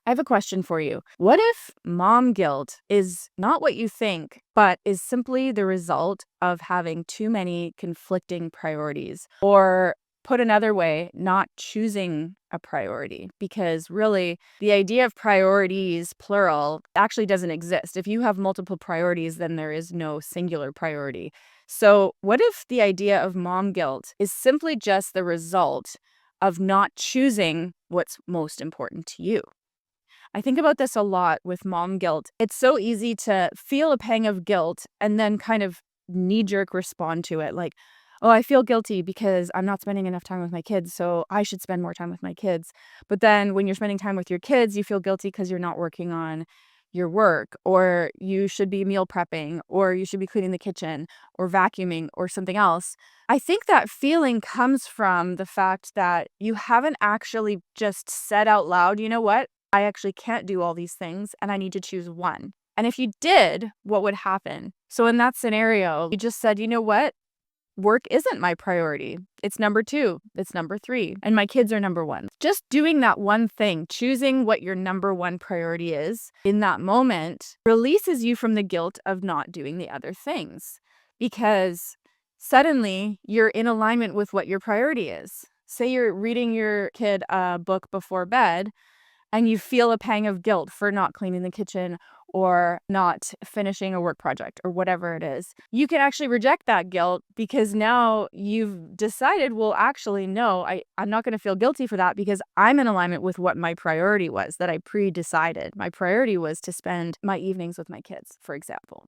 I have a question for you. What if mom guilt is not what you think, but is simply the result of having too many conflicting priorities? Or put another way, not choosing a priority? Because really, the idea of priorities, plural, actually doesn't exist. If you have multiple priorities, then there is no singular priority. So, what if the idea of mom guilt is simply just the result of not choosing what's most important to you? I think about this a lot with mom guilt. It's so easy to feel a pang of guilt and then kind of knee jerk respond to it like, oh, I feel guilty because I'm not spending enough time with my kids, so I should spend more time with my kids. But then when you're spending time with your kids, you feel guilty because you're not working on your work, or you should be meal prepping, or you should be cleaning the kitchen, or vacuuming, or something else. I think that feeling comes from the fact that you haven't actually just said out loud, you know what? I actually can't do all these things and I need to choose one. And if you did, what would happen? So in that scenario, you just said, you know what? Work isn't my priority. It's number two. It's number three. And my kids are number one. Just doing that one thing, choosing what your number one priority is in that moment releases you from the guilt of not doing the other things because suddenly you're in alignment with what your priority is. Say you're reading your kid a book before bed and you feel a pang of guilt for not cleaning the kitchen or not finishing a work project or whatever it is, you can actually reject that guilt because now you've decided, well, actually, no, I'm not going to feel guilty for that because I'm in alignment with what my priority was that I pre-decided. My priority was to spend my evenings with my kids, for example.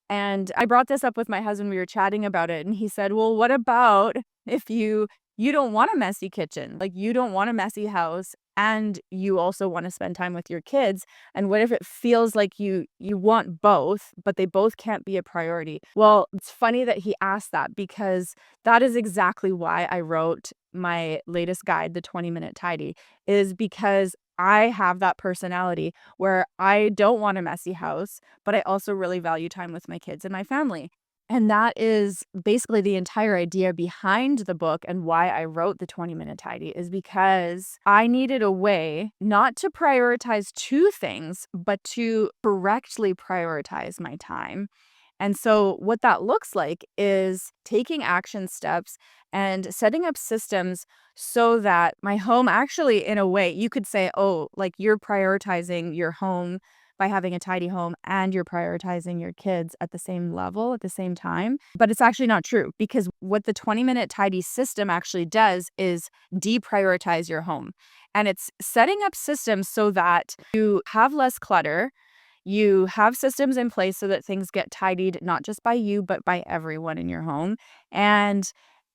And I brought this up with my husband. We were chatting about it, and he said, well, what about if you don't want a messy kitchen, like you don't want a messy house, and you also want to spend time with your kids? And what if it feels like you want both, but they both can't be a priority? Well, it's funny that he asked that because that is exactly why I wrote my latest guide, the 20-minute tidy, is because I have that personality where I don't want a messy house, but I also really value time with my kids and my family. And that is basically the entire idea behind the book and why I wrote the 20-minute tidy is because I needed a way not to prioritize two things, but to correctly prioritize my time. And so, what that looks like is taking action steps and setting up systems so that my home actually, in a way, you could say, oh, like you're prioritizing your home by having a tidy home and you're prioritizing your kids at the same level at the same time. But it's actually not true because what the 20-minute tidy system actually does is deprioritize your home. And it's setting up systems so that you have less clutter. You have systems in place so that things get tidied, not just by you, but by everyone in your home. And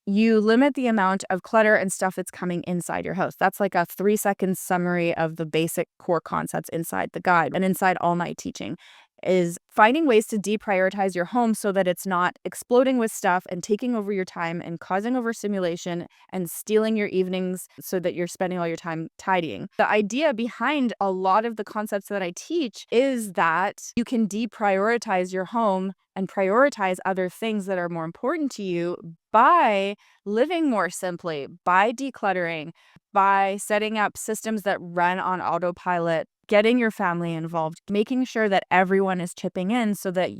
you limit the amount of clutter and stuff that's coming inside your house. That's like a 3-second summary of the basic core concepts inside the guide and inside all my teaching is finding ways to deprioritize your home so that it's not exploding with stuff and taking over your time and causing overstimulation and stealing your evenings so that you're spending all your time tidying. The idea behind a lot of the concepts that I teach is that you can deprioritize your home and prioritize other things that are more important to you by living more simply, by decluttering, by setting up systems that run on autopilot, getting your family involved, making sure that everyone is chipping in so that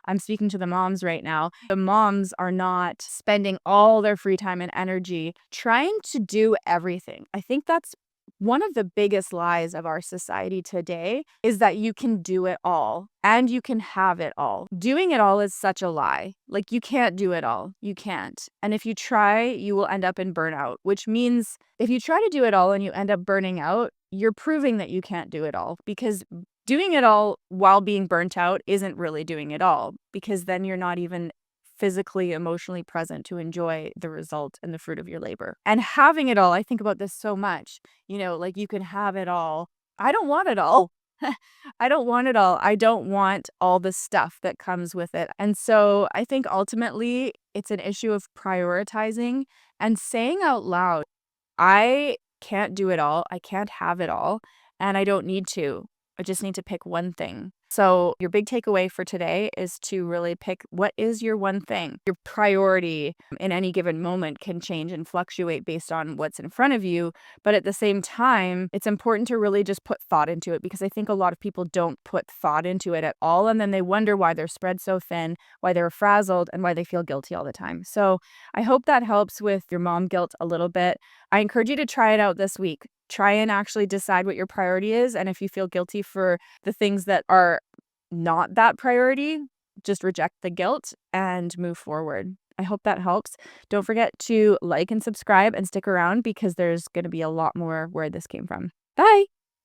I'm speaking to the moms right now, the moms are not spending all their free time and energy trying to do everything. I think that's one of the biggest lies of our society today is that you can do it all and you can have it all. Doing it all is such a lie. Like you can't do it all. You can't. And if you try, you will end up in burnout, which means if you try to do it all and you end up burning out, you're proving that you can't do it all because doing it all while being burnt out isn't really doing it all because then you're not even physically, emotionally present to enjoy the result and the fruit of your labor. And having it all, I think about this so much, like you can have it all. I don't want it all. I don't want it all. I don't want all the stuff that comes with it. And so I think ultimately it's an issue of prioritizing and saying out loud, I can't do it all. I can't have it all. And I don't need to. I just need to pick one thing. So your big takeaway for today is to really pick what is your one thing. Your priority in any given moment can change and fluctuate based on what's in front of you. But at the same time, it's important to really just put thought into it, because I think a lot of people don't put thought into it at all. And then they wonder why they're spread so thin, why they're frazzled, and why they feel guilty all the time. So I hope that helps with your mom guilt a little bit. I encourage you to try it out this week. Try and actually decide what your priority is. And if you feel guilty for the things that are not that priority, just reject the guilt and move forward. I hope that helps. Don't forget to like and subscribe and stick around, because there's going to be a lot more where this came from. Bye.